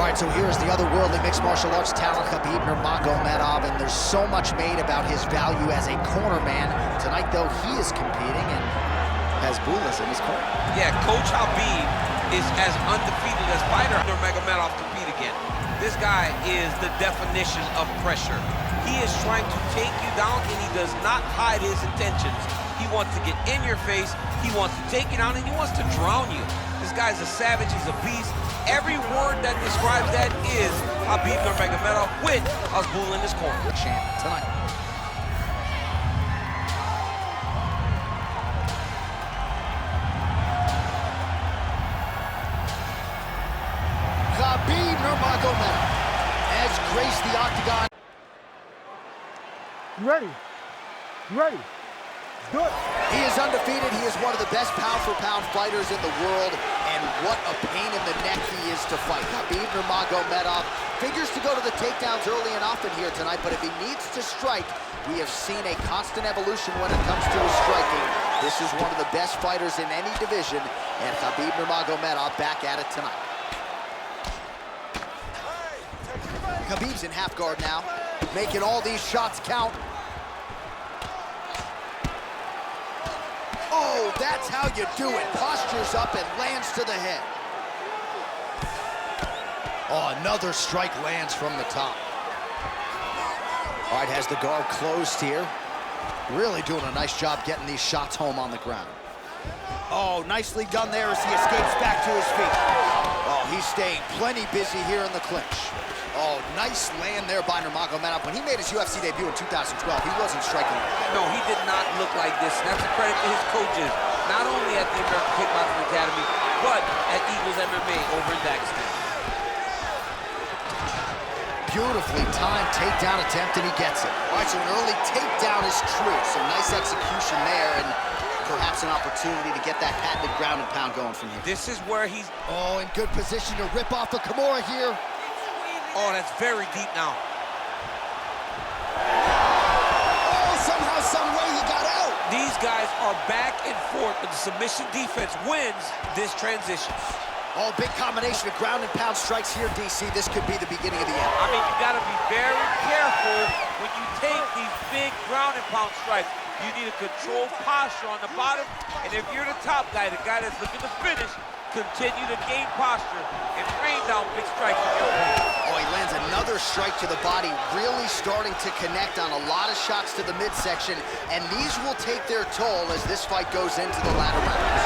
All right, so here's the otherworldly mixed martial arts talent, Khabib Nurmagomedov, and there's so much made about his value as a corner man. Tonight, though, he is competing and has Bulas in his corner. Yeah, Coach Habib is as undefeated as fighter Nurmagomedov compete again. This guy is the definition of pressure. He is trying to take you down, and he does not hide his intentions. He wants to get in your face, he wants to take you down, and he wants to drown you. This guy's a savage, he's a beast. Every word that describes that is Khabib Nurmagomedov with Abdul in his corner. Champ tonight. Khabib Nurmagomedov has graced the octagon. You ready? You ready? Good. He is undefeated. He is one of the best pound-for-pound fighters in the world, and what a pain in the neck he is to fight. Khabib Nurmagomedov figures to go to the takedowns early and often here tonight, but if he needs to strike, we have seen a constant evolution when it comes to his striking. This is one of the best fighters in any division, and Khabib Nurmagomedov back at it tonight. Khabib's in half guard now, making all these shots count. Oh, that's how you do it. Postures up and lands to the head. Oh, another strike lands from the top. All right, has the guard closed here. Really doing a nice job getting these shots home on the ground. Oh, nicely done there as he escapes back to his feet. Oh, he's staying plenty busy here in the clinch. Oh, nice land there by Nurmagomedov. When he made his UFC debut in 2012, he wasn't striking. No, he did not look like this. And that's a credit to his coaches, not only at the American Kickboxing Academy, but at Eagles MMA over in Dagestan. Beautifully timed takedown attempt, and he gets it. All right, so an early takedown is true. Some nice execution there, and perhaps an opportunity to get that patented ground and pound going from here. This is where he's... Oh, in good position to rip off a Kimura here. Oh, that's very deep now. Oh, somehow, some way he got out. These guys are back and forth, but the submission defense wins this transition. Oh, big combination of ground and pound strikes here, DC. This could be the beginning of the end. I mean, you gotta be very careful when you take these big ground and pound strikes. You need a controlled posture on the bottom, and if you're the top guy, the guy that's looking to finish, continue to gain posture and rain down big strikes on your opponent. Oh, he lands another strike to the body, really starting to connect on a lot of shots to the midsection, and these will take their toll as this fight goes into the latter rounds.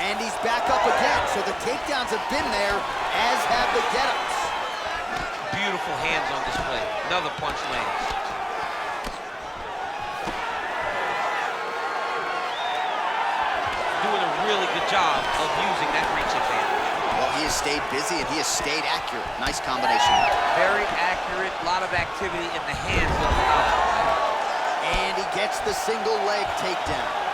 And he's back up again, so the takedowns have been there, as have the get-ups. Beautiful hands on display. Another punch lands. Doing a really good job of using that reach advantage. Well, he has stayed busy and he has stayed accurate. Nice combination. Very accurate, a lot of activity in the hands of the outside. And he gets the single leg takedown.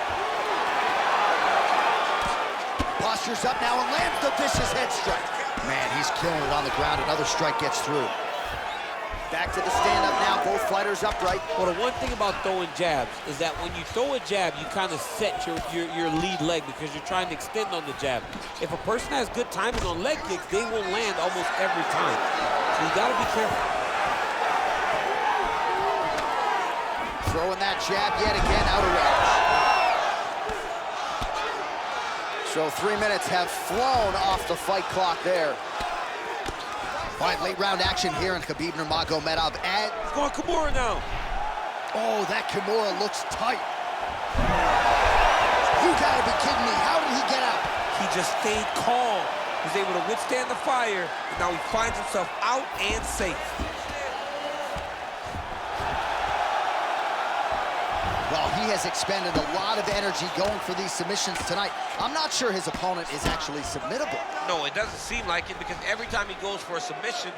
Postures up now and lands the vicious head strike. Man, he's killing it on the ground. Another strike gets through. Back to the stand-up now, both fighters upright. Well, the one thing about throwing jabs is that when you throw a jab, you kind of set your lead leg because you're trying to extend on the jab. If a person has good timing on leg kicks, they will land almost every time. So you gotta be careful. Throwing that jab yet again out of range. So 3 minutes have flown off the fight clock there. All right, late round action here in Khabib Nurmagomedov. And he's going Kimura now. Oh, that Kimura looks tight. You gotta be kidding me. How did he get out? He just stayed calm. He was able to withstand the fire, and now he finds himself out and safe. Well, he has expended a lot of energy going for these submissions tonight. I'm not sure his opponent is actually submittable. No, it doesn't seem like it, because every time he goes for a submission,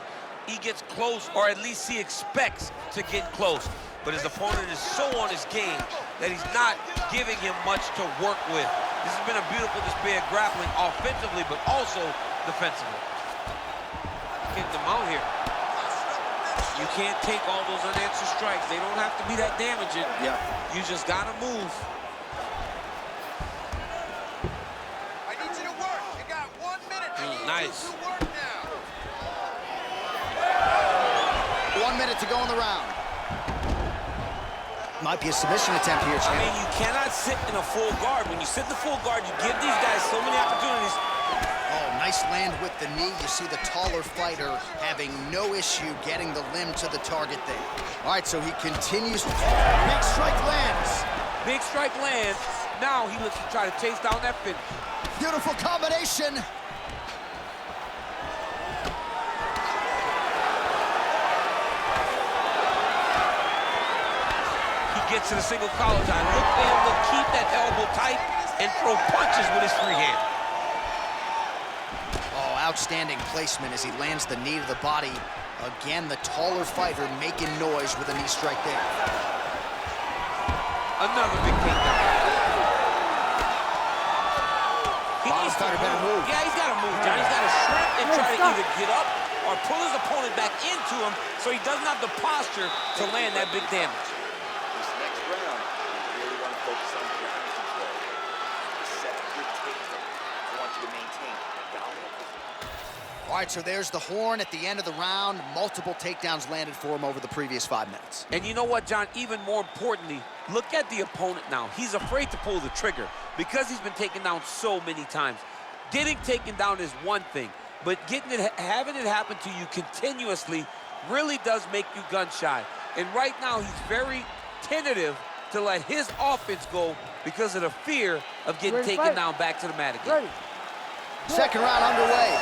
he gets close, or at least he expects to get close. But his opponent is so on his game that he's not giving him much to work with. This has been a beautiful display of grappling offensively, but also defensively. Getting them out here. You can't take all those unanswered strikes. They don't have to be that damaging. Yeah. You just gotta move. I need you to work. You got 1 minute. Nice. 1 minute to go in the round. Might be a submission attempt here, champ. I mean, you cannot sit in a full guard. When you sit in the full guard, you give these guys so many opportunities. Oh, nice land with the knee. You see the taller fighter having no issue getting the limb to the target there. All right, so he continues. Big strike lands. Big strike lands. Now he looks to try to chase down that finish. Beautiful combination. He gets to the single collar time. Look for him to keep that elbow tight and throw punches with his free hand. Oh, outstanding placement as he lands the knee to the body. Again, the taller fighter making noise with a knee strike there. Another big takedown. He needs to better move. Yeah, he's got to move, John. He's got to shrink and try to either get up or pull his opponent back into him so he doesn't have the posture to land that big damage. This next round, you really want to focus on ground control. Set up your takedown. I want you to maintain a dominant position. All right, so there's the horn at the end of the round. Multiple takedowns landed for him over the previous 5 minutes. And you know what, John? Even more importantly, look at the opponent now. He's afraid to pull the trigger because he's been taken down so many times. Getting taken down is one thing, but having it happen to you continuously really does make you gun shy. And right now, he's very tentative to let his offense go because of the fear of getting taken down back to the mat again. Second round underway.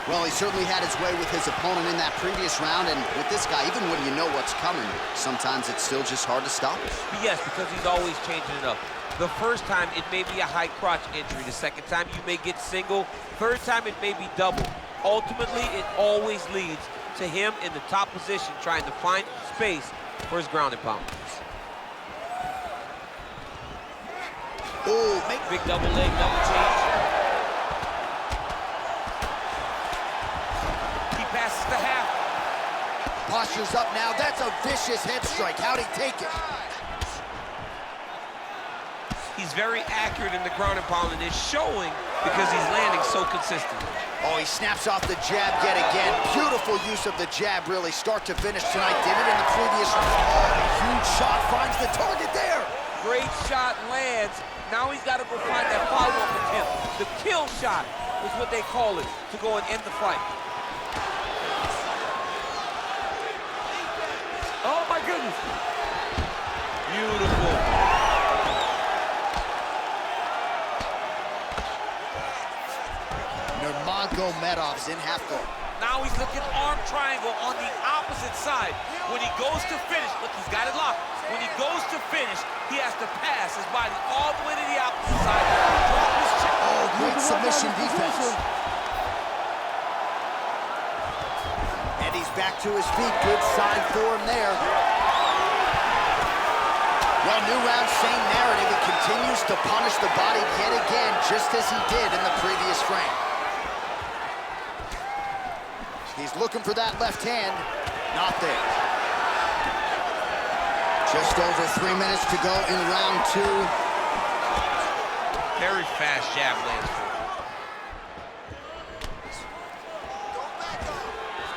Well, he certainly had his way with his opponent in that previous round, and with this guy, even when you know what's coming, sometimes it's still just hard to stop it. Yes, because he's always changing it up. The first time, it may be a high crotch injury. The second time, you may get single. Third time, it may be double. Ultimately, it always leads to him in the top position, trying to find space for his ground and pound. Oh, big double leg, double change. He passes the half. Posture's up now. That's a vicious head strike. How'd he take it? He's very accurate in the ground and pound, and it's showing because he's landing so consistently. Oh, he snaps off the jab yet again. Beautiful use of the jab, really, start to finish tonight. Did it in the previous round. Oh, huge shot, finds the target there. Great shot lands. Now he's got to go find that follow-up attempt. The kill shot is what they call it, to go and end the fight. Oh, my goodness. Beautiful. Nurmagomedov's in half guard. Now he's looking arm triangle on the opposite side. When he goes to finish, look, he's got it locked. When he goes to finish, he has to pass his body all the way to the opposite side. Drop his chin. Oh, great submission defense. And he's back to his feet. Good sign for him there. Well, new round, same narrative. He continues to punish the body yet again, just as he did in the previous frame. He's looking for that left hand. Not there. Just over 3 minutes to go in round two. Very fast jab lands for him.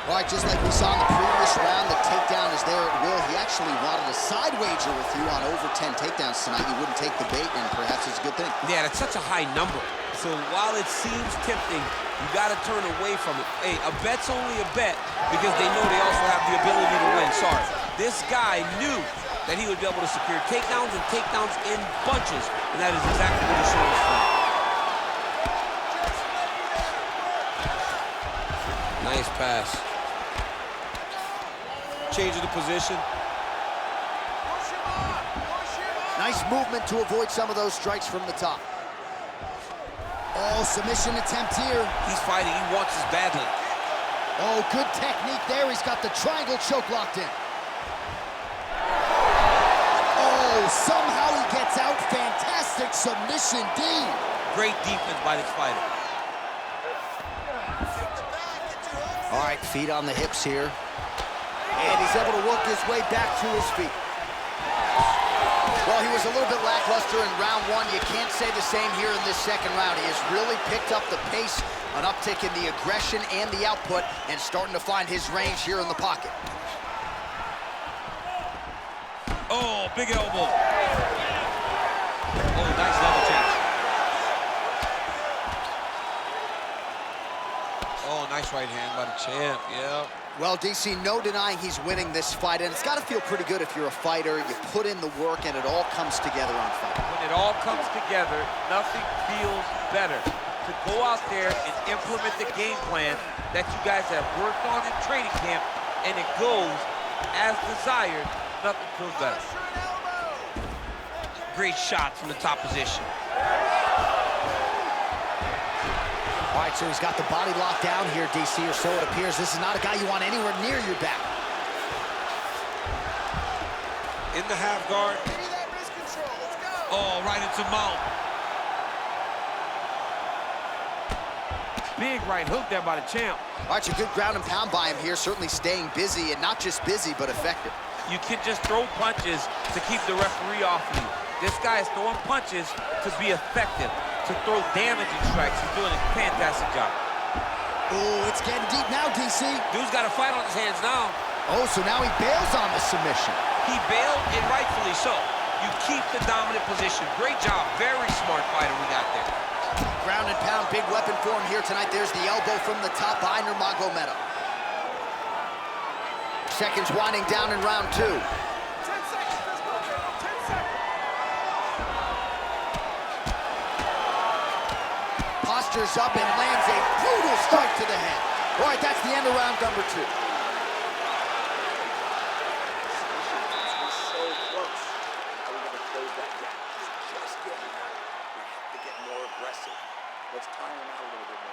All right, just like we saw in the previous round, the takedown is there at will. He actually wanted a side wager with you on over 10 takedowns tonight. You wouldn't take the bait, and perhaps it's a good thing. Yeah, that's such a high number. So while it seems tempting, you got to turn away from it. Hey, a bet's only a bet because they know they also have the ability to win. Sorry. This guy knew that he would be able to secure takedowns and takedowns in bunches, and that is exactly what he showed us tonight. Nice pass. Change of the position. Nice movement to avoid some of those strikes from the top. Oh, submission attempt here. He's fighting. He wants his badly. Oh, good technique there. He's got the triangle choke locked in. Oh, somehow he gets out. Fantastic submission, D. Great defense by this fighter. All right, feet on the hips here. And he's able to work his way back to his feet. Well, he was a little bit lackluster in round one. You can't say the same here in this second round. He has really picked up the pace, an uptick in the aggression and the output, and starting to find his range here in the pocket. Oh, big elbow. Oh, nice level change. Oh, nice right hand by the champ, yeah. Well, DC, no denying he's winning this fight, and it's got to feel pretty good if you're a fighter. You put in the work, and it all comes together on fight. When it all comes together, nothing feels better. To go out there and implement the game plan that you guys have worked on in training camp, and it goes as desired, nothing feels better. Great shots from the top position. All right, so he's got the body locked down here, DC, or so it appears. This is not a guy you want anywhere near your back. In the half guard. Oh, right into mount. Big right hook there by the champ. All right, so good ground and pound by him here, certainly staying busy, and not just busy, but effective. You can just throw punches to keep the referee off of you. This guy is throwing punches to be effective, to throw damaging strikes. He's doing a fantastic job. Oh, it's getting deep now, DC. Dude's got a fight on his hands now. Oh, so now he bails on the submission. He bailed, and rightfully so. You keep the dominant position. Great job. Very smart fighter we got there. Ground and pound, big weapon for him here tonight. There's the elbow from the top by Nurmagomedov. Seconds winding down in round two. 10 seconds, let's go, 10 seconds. Postures up and lands a brutal strike to the head. All right, that's the end of round number two. It's so close. How are we going to close that gap? He's just getting out. We have to get more aggressive. Let's tire him out a little bit more.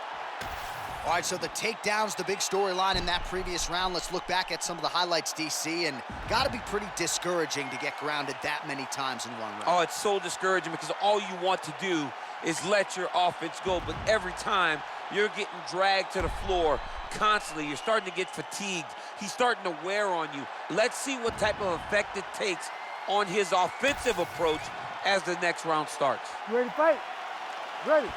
All right, so the takedowns, the big storyline in that previous round. Let's look back at some of the highlights, DC, and got to be pretty discouraging to get grounded that many times in one round. Oh, it's so discouraging because all you want to do is let your offense go, but every time you're getting dragged to the floor constantly. You're starting to get fatigued. He's starting to wear on you. Let's see what type of effect it takes on his offensive approach as the next round starts. You ready to fight? Ready.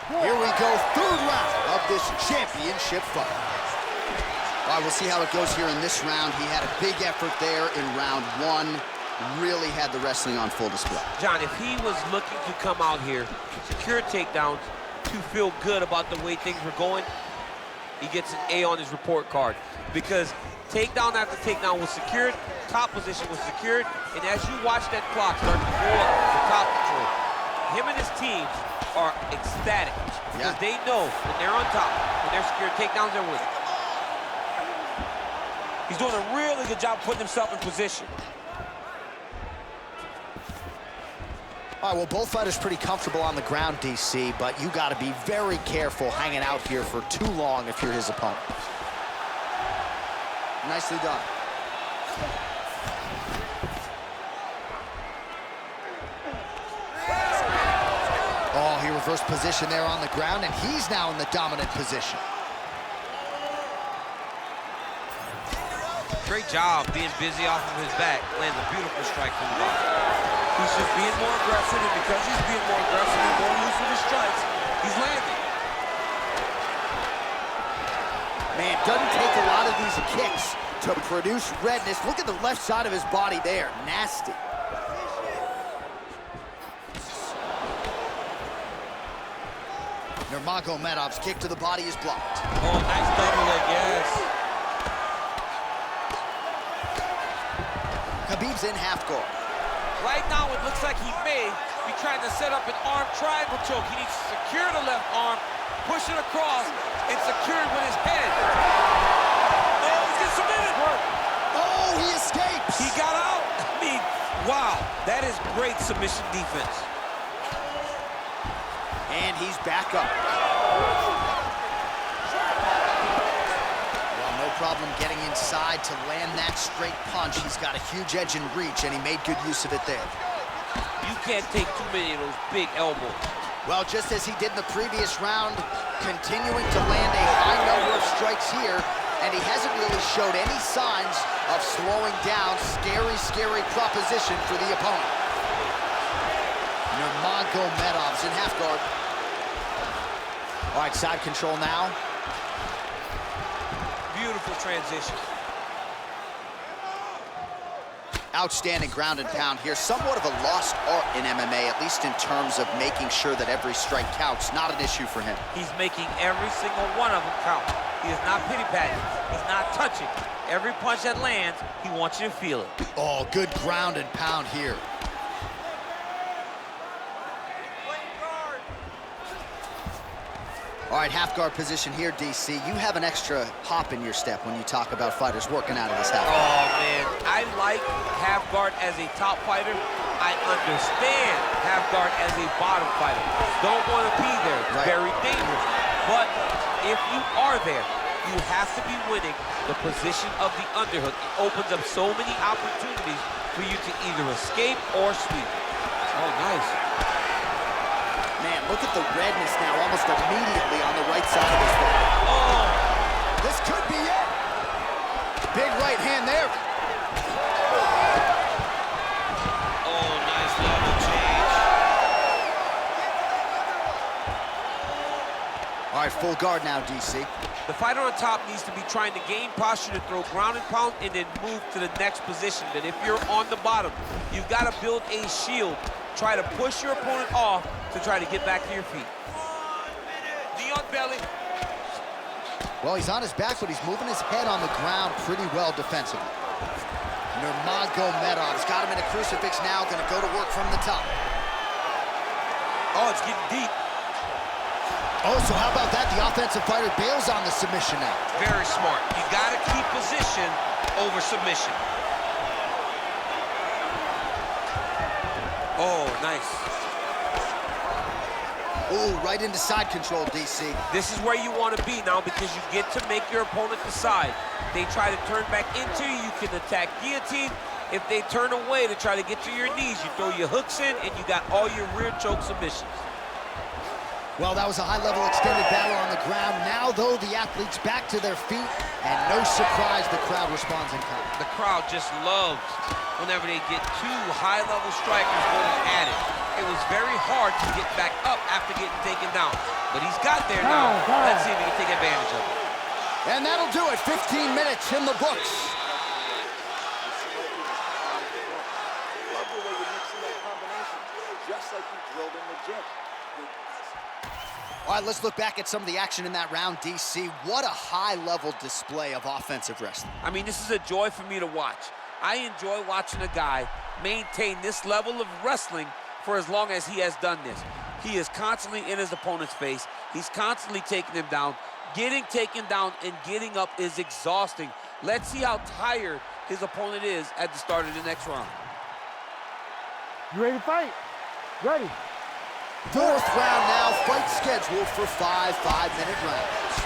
Here we go, third round of this championship fight. All right, we'll see how it goes here in this round. He had a big effort there in round one. Really had the wrestling on full display. John, if he was looking to come out here, secure takedowns, to feel good about the way things were going, he gets an A on his report card. Because takedown after takedown was secured, top position was secured, and as you watch that clock start to go up to top control, him and his teams are ecstatic. Because they know when they're on top, when they're secured takedowns, they're winning. He's doing a really good job putting himself in position. All right, well, both fighters pretty comfortable on the ground, DC, but you got to be very careful hanging out here for too long if you're his opponent. Nicely done. Oh, he reversed position there on the ground, and he's now in the dominant position. Great job being busy off of his back. Lands a beautiful strike from the bottom. He's just being more aggressive, and because he's being more aggressive and more loose with his strikes, he's landing. Man, doesn't take a lot of these kicks to produce redness. Look at the left side of his body there. Nasty. Nurmagomedov's kick to the body is blocked. Oh, nice double leg, yes. Khabib's in half guard. Right now, it looks like he may be trying to set up an arm triangle choke. He needs to secure the left arm, push it across, and secure it with his head. Oh, he's getting submitted. Oh, he escapes. He got out. I mean, wow, that is great submission defense. And he's back up. Well, no problem getting inside to land that straight punch. He's got a huge edge and reach, and he made good use of it there. You can't take too many of those big elbows. Well, just as he did in the previous round, continuing to land a high number of strikes here, And he hasn't really showed any signs of slowing down. Scary, scary proposition for the opponent. Nurmagomedov's in half guard. All right, side control now. Beautiful transition. Outstanding ground and pound here. Somewhat of a lost art in MMA, at least in terms of making sure that every strike counts. Not an issue for him. He's making every single one of them count. He is not pity-patting. He's not touching. Every punch that lands, he wants you to feel it. Oh, good ground and pound here. All right, half guard position here, DC. You have an extra hop in your step when you talk about fighters working out of this half guard. Oh, man. I like half guard as a top fighter. I understand half guard as a bottom fighter. Don't want to be there. It's very dangerous. But if you are there, you have to be winning the position of the underhook. It opens up so many opportunities for you to either escape or sweep. Oh, nice. Man, look at the redness now almost immediately on the right side of his body. Oh! This could be it. Big right hand there. Oh, nice level change. All right, full guard now, DC. The fighter on top needs to be trying to gain posture to throw ground and pound and then move to the next position. But if you're on the bottom, you've got to build a shield. Try to push your opponent off to try to get back to your feet. Knee on belly. Well, he's on his back, but he's moving his head on the ground pretty well defensively. Nurmagomedov's got him in a crucifix now, gonna go to work from the top. Oh, it's getting deep. Oh, so how about that? The offensive fighter bails on the submission now. Very smart. You gotta keep position over submission. Oh, nice. Oh, right into side control, DC. This is where you want to be now because you get to make your opponent decide. They try to turn back into you, you can attack guillotine. If they turn away to try to get to your knees, you throw your hooks in and you got all your rear choke submissions. Well, that was a high-level extended battle on the ground. Now, though, the athletes back to their feet, and no surprise, the crowd responds in kind. The crowd just loves whenever they get two high-level strikers going at it. It was very hard to get back up after getting taken down, but he's got there now. Let's see if he can take advantage of it. And that'll do it. 15 minutes in the books. Love the way you're mixing that combination, just like you drilled in the gym. All right, let's look back at some of the action in that round, DC. What a high-level display of offensive wrestling. I mean, this is a joy for me to watch. I enjoy watching a guy maintain this level of wrestling for as long as he has done this. He is constantly in his opponent's face. He's constantly taking him down. Getting taken down and getting up is exhausting. Let's see how tired his opponent is at the start of the next round. You ready to fight? Ready. Fourth round now, fight scheduled for 5 5-minute rounds.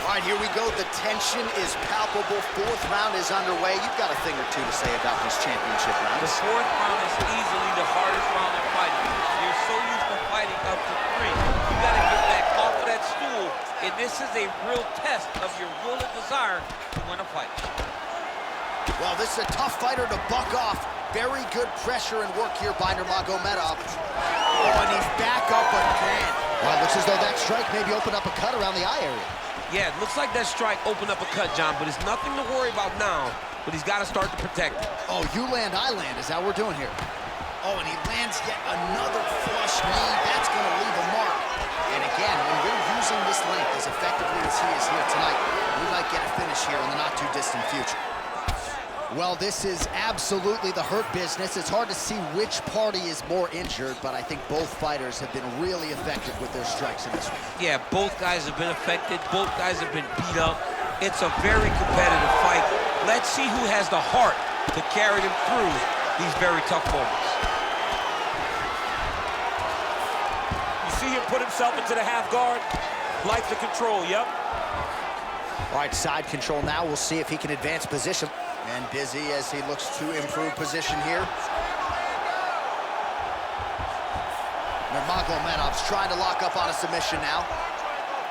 All right, here we go. The tension is palpable. Fourth round is underway. You've got a thing or two to say about these championship rounds. The fourth round is easily the hardest round in fighting. You're so used to fighting up to 3. You got to get back off of that stool, and this is a real test of your will and desire to win a fight. Well, this is a tough fighter to buck off. Very good pressure and work here by Nurmagomedov. Oh, and he's back up again. Well, it looks as though that strike maybe opened up a cut around the eye area. Yeah, it looks like that strike opened up a cut, John, but it's nothing to worry about now, but he's got to start to protect it. Oh, you land, I land is how we're doing here. Oh, and he lands yet another flush knee. That's going to leave a mark. And again, when you're using this length as effectively as he is here tonight, we might get a finish here in the not-too-distant future. Well, this is absolutely the hurt business. It's hard to see which party is more injured, but I think both fighters have been really effective with their strikes in this one. Yeah, both guys have been affected. Both guys have been beat up. It's a very competitive fight. Let's see who has the heart to carry them through these very tough moments. You see him put himself into the half guard. Like the control, yep. All right, side control now. We'll see if he can advance position. And busy as he looks to improve position here. Nurmagomedov's trying to lock up on a submission now.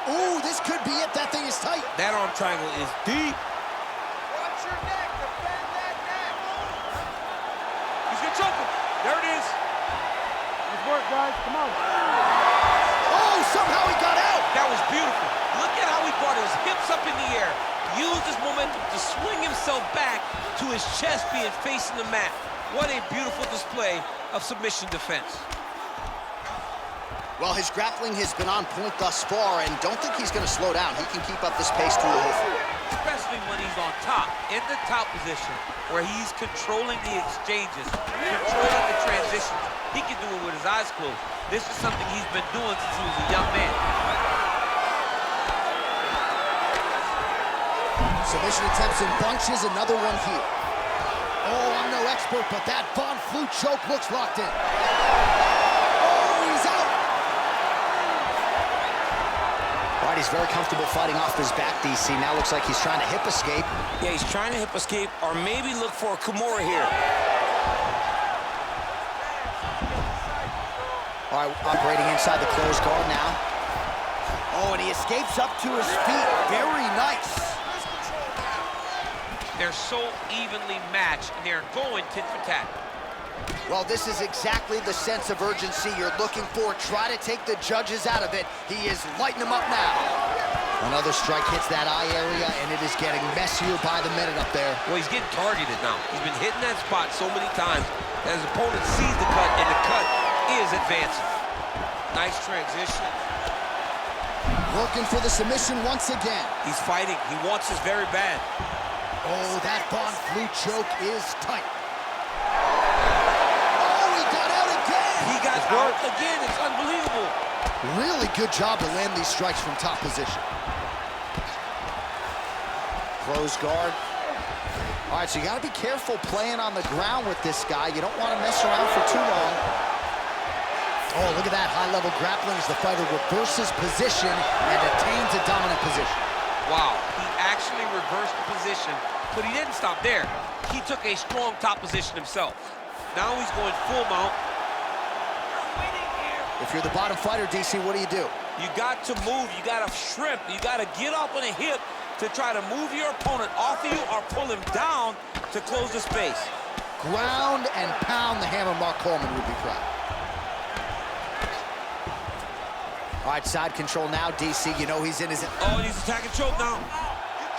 Ooh, this could be it. That thing is tight. That arm triangle is deep. Watch your neck. Defend that neck. He's gonna choke him. There it is. Good work, guys. Come on. Oh, somehow he got out. That was beautiful. Look at how he brought his hips up in the air, used his momentum to swing himself back to his chest being facing the mat. What a beautiful display of submission defense. Well, his grappling has been on point thus far, and don't think he's going to slow down. He can keep up this pace through the whole fight. Especially when he's on top, in the top position, where he's controlling the exchanges, controlling the transitions. He can do it with his eyes closed. This is something he's been doing since he was a young man. Submission attempts in bunches, another one here. Oh, I'm no expert, but that Von Flue choke looks locked in. Oh, he's out. All right, he's very comfortable fighting off his back, DC. Now looks like he's trying to hip escape. Yeah, he's trying to hip escape or maybe look for a Kimura here. All right, operating inside the closed guard now. Oh, and he escapes up to his feet. Very nice. They're so evenly matched, and they're going tit for tat. Well, this is exactly the sense of urgency you're looking for. Try to take the judges out of it. He is lighting them up now. Another strike hits that eye area, and it is getting messier by the minute up there. Well, he's getting targeted now. He's been hitting that spot so many times that his opponent sees the cut, and the cut is advancing. Nice transition. Working for the submission once again. He's fighting. He wants this very bad. Oh, that Von Flue choke is tight. Oh, he got out again. He got out again. It's unbelievable. Really good job to land these strikes from top position. Close guard. All right, so you got to be careful playing on the ground with this guy. You don't want to mess around for too long. Oh, look at that high-level grappling as the fighter reverses position and attains a dominant position. Wow, he actually reversed the position, but he didn't stop there. He took a strong top position himself. Now he's going full mount. If you're the bottom fighter, DC, what do? You got to move, you got to shrimp, you got to get up on a hip to try to move your opponent off of you or pull him down to close the space. Ground and pound the hammer. Mark Coleman would be proud. All right, side control now, DC. You know he's in his... Oh, and he's attacking choke now.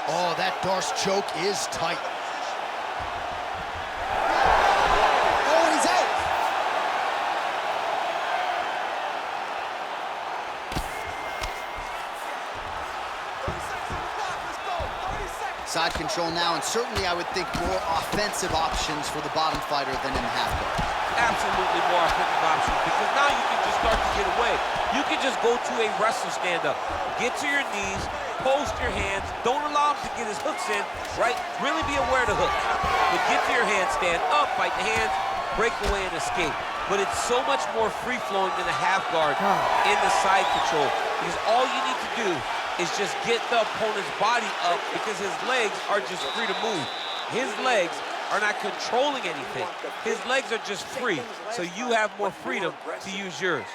Oh, that Darce choke is tight. Oh, and he's out. Side control now, and certainly I would think more offensive options for the bottom fighter than in the half guard. Absolutely more offensive options, because now you can just start to get away. You can just go to a wrestler stand-up. Get to your knees, post your hands, don't allow him to get his hooks in, right? Really be aware of the hooks. But get to your hands, stand up, fight the hands, break away and escape. But it's so much more free-flowing than a half guard in the side control, because all you need to do is just get the opponent's body up, because his legs are just free to move. His legs are not controlling anything. His legs are just free, so you have more freedom to use yours.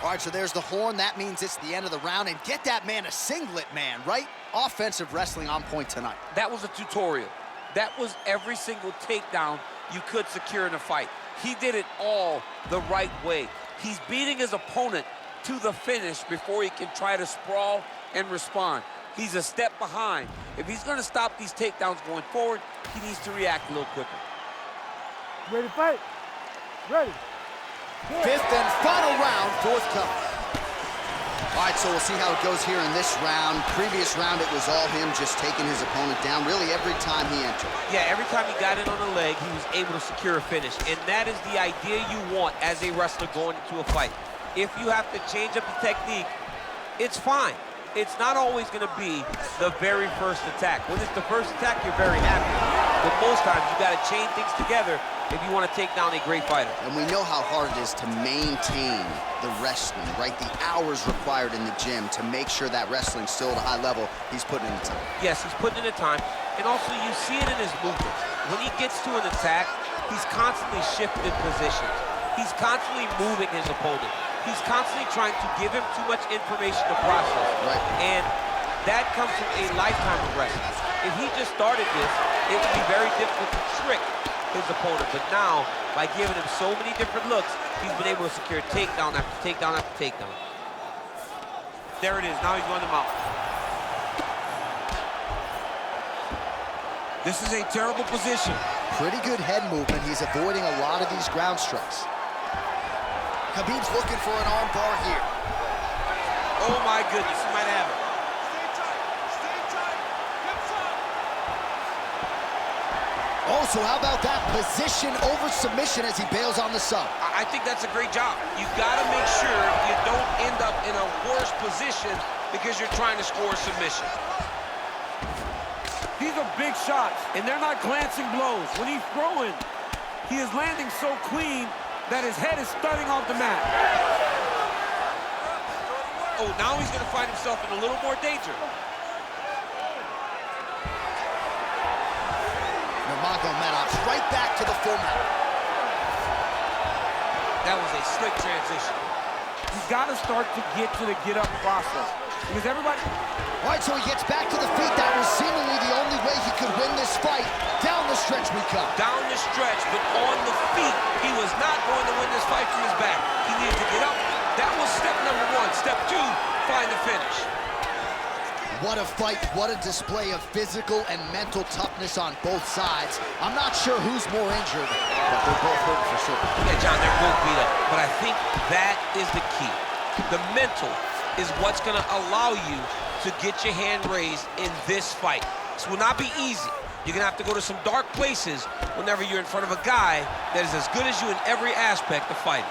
All right, so there's the horn. That means it's the end of the round. And get that man a singlet, man, right? Offensive wrestling on point tonight. That was a tutorial. That was every single takedown you could secure in a fight. He did it all the right way. He's beating his opponent to the finish before he can try to sprawl and respond. He's a step behind. If he's going to stop these takedowns going forward, he needs to react a little quicker. Ready to fight? Ready. Fifth and final round, forthcoming. All right, so we'll see how it goes here in this round. Previous round, it was all him just taking his opponent down really every time he entered. Yeah, every time he got in on the leg, he was able to secure a finish. And that is the idea you want as a wrestler going into a fight. If you have to change up the technique, it's fine. It's not always going to be the very first attack. When it's the first attack, you're very happy. But most times, you got to chain things together if you want to take down a great fighter. And we know how hard it is to maintain the wrestling, right? The hours required in the gym to make sure that wrestling's still at a high level. He's putting in the time. Yes, he's putting in the time. And also, you see it in his movements. When he gets to an attack, he's constantly shifting positions. He's constantly moving his opponent. he's constantly trying to give him too much information to process. Right. And that comes from a lifetime of wrestling. If he just started this, it would be very difficult to trick his opponent. But now, by giving him so many different looks, he's been able to secure takedown after takedown after takedown. There it is. Now he's running them out. This is a terrible position. Pretty good head movement. He's avoiding a lot of these ground strikes. Khabib's looking for an arm bar here. Oh my goodness, he might have it. Oh, so how about that position over submission as he bails on the sub? I think that's a great job. You've got to make sure you don't end up in a worse position because you're trying to score a submission. These are big shots, and they're not glancing blows. When he's throwing, he is landing so clean that his head is stunning off the mat. Oh, now he's going to find himself in a little more danger. Nurmagomedov right back to the full mount. That was a slick transition. He's got to start to get to the get-up process. Because everybody... All right, so he gets back to the feet. That was seemingly the only way he could win this fight. Down the stretch we come. Down the stretch, but on the feet, he was not going to win this fight from his back. He needed to get up. That was step number one. Step two, find the finish. What a fight, what a display of physical and mental toughness on both sides. I'm not sure who's more injured, but they're both hurt for sure. Yeah, John, they're both beat up, but I think that is the key. The mental is what's gonna allow you to get your hand raised in this fight. This will not be easy. You're gonna have to go to some dark places whenever you're in front of a guy that is as good as you in every aspect of fighting.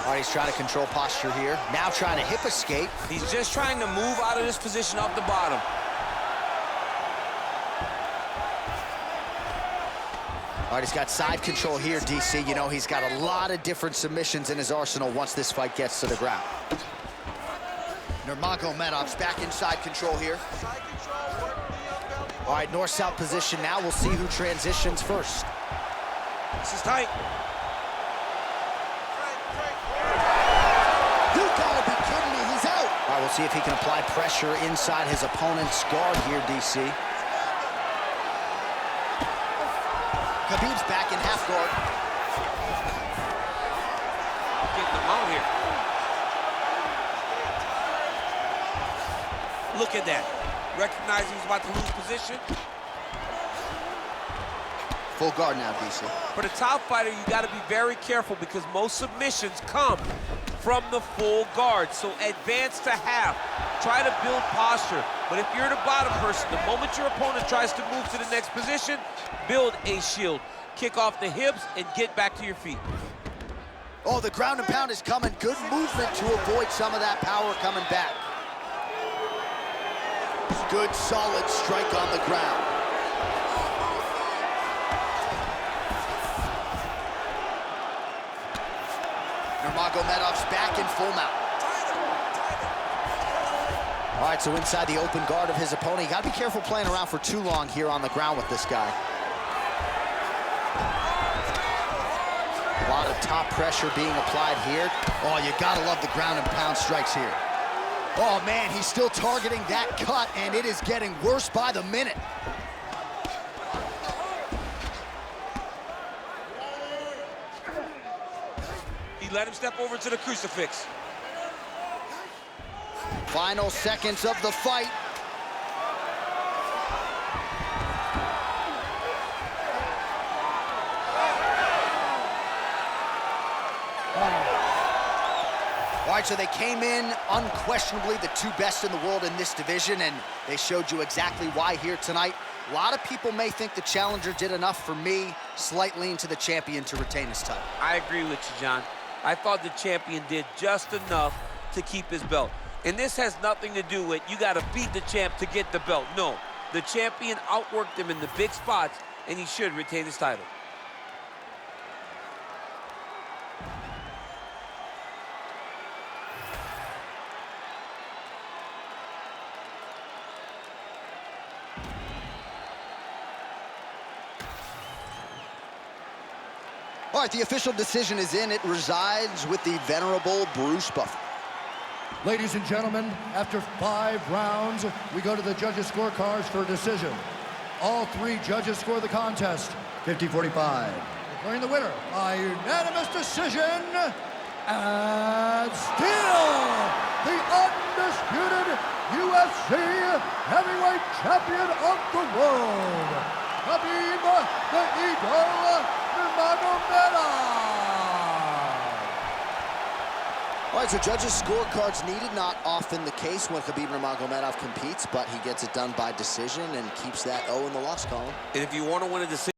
All right, he's trying to control posture here. Now trying to hip escape. He's just trying to move out of this position off the bottom. All right, he's got side control here, DC. You know, he's got a lot of different submissions in his arsenal once this fight gets to the ground. Nurmagomedov's back in side control here. All right, north-south position now. We'll see who transitions first. This is tight. You gotta be kidding me, he's out. All right, we'll see if he can apply pressure inside his opponent's guard here, DC. Khabib's back in half guard. Getting them out here. Look at that. Recognizing he's about to lose position. Full guard now, DC. For the top fighter, you got to be very careful because most submissions come from the full guard. So advance to half. Try to build posture. But if you're the bottom person, the moment your opponent tries to move to the next position, build a shield. Kick off the hips and get back to your feet. Oh, the ground and pound is coming. Good movement to avoid some of that power coming back. Good, solid strike on the ground. Nurmagomedov's back in full mount. All right, so inside the open guard of his opponent. You gotta be careful playing around for too long here on the ground with this guy. A lot of top pressure being applied here. Oh, you gotta love the ground and pound strikes here. Oh man, he's still targeting that cut, and it is getting worse by the minute. He let him step over to the crucifix. Final seconds of the fight. All right, so they came in unquestionably the two best in the world in this division, and they showed you exactly why here tonight. A lot of people may think the challenger did enough. For me, slight lean to the champion to retain his title. I agree with you, John. I thought the champion did just enough to keep his belt. And this has nothing to do with you got to beat the champ to get the belt. No, the champion outworked him in the big spots, and he should retain his title. All right, the official decision is in. It resides with the venerable Bruce Buffer. Ladies and gentlemen, after 5 rounds, we go to the judges' scorecards for a decision. All 3 judges score the contest 50-45. Declaring the winner by unanimous decision, and still the undisputed UFC heavyweight champion of the world, Khabib the Eagle Nurmagomedov. All right, so judges' scorecards needed. Not often the case when Khabib Nurmagomedov competes, but he gets it done by decision and keeps that O in the loss column. And if you want to win a decision,